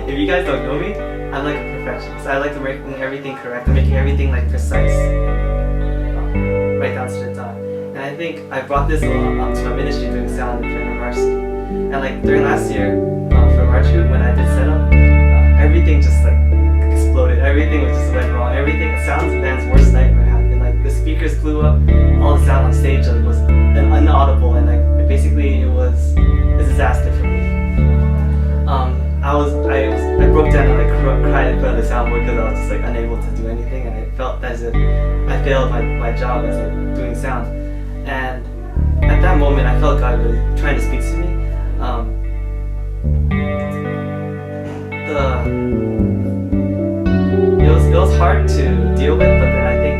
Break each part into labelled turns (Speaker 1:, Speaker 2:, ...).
Speaker 1: if you guys don't know me, I'm like a perfectionist. I like to make everything correct and making everything like precise, right down to the dot. And I think I brought this to my ministry doing sound for varsity. And like during last year for March Group, when I did setup, everything just like exploded. Everything was just went wrong. Everything, sound band's worst nightmare happened. Like the speakers blew up, all the sound on stage like, was inaudible, and like basically it was a disaster for me. I broke down and like cried in front of the soundboard because I was just like unable to do anything, and I felt as if I failed my job as like doing sound. And at that moment, I felt God really trying to speak to me. It was hard to deal with, but then I think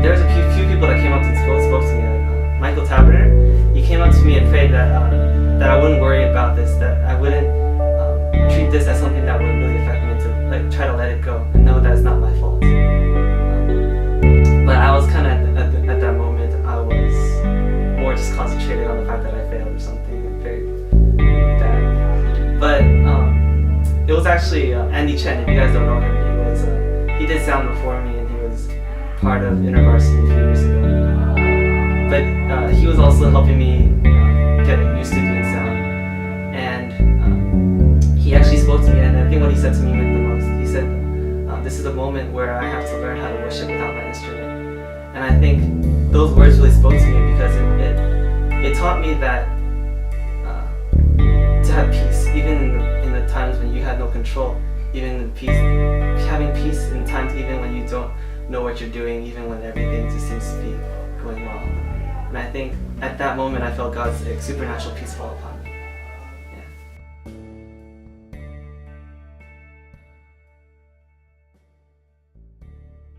Speaker 1: there was a few people that came up and spoke to me. Like Michael Taberner, he came up to me and prayed that I wouldn't worry about this, that I wouldn't treat this as something that would really affect me, to like try to let it go and know that it's not my fault. But I was kind of at that moment, I was more just concentrated on the fact that I failed or something very bad. But it was actually Andy Chen. If you guys don't know him, he did sound before me, and he was part of InterVarsity a few years ago. But he was also helping me get used to doing sound, and he actually spoke to me. And I think what he said to me meant the most. He said, "This is a moment where I have to learn how to worship without my instrument." And I think those words really spoke to me because it taught me that to have peace, even in the times when you had no control, even having peace in times even when you don't know what you're doing, even when everything just seems to be going wrong. And I think at that moment I felt God's supernatural peace fall upon me.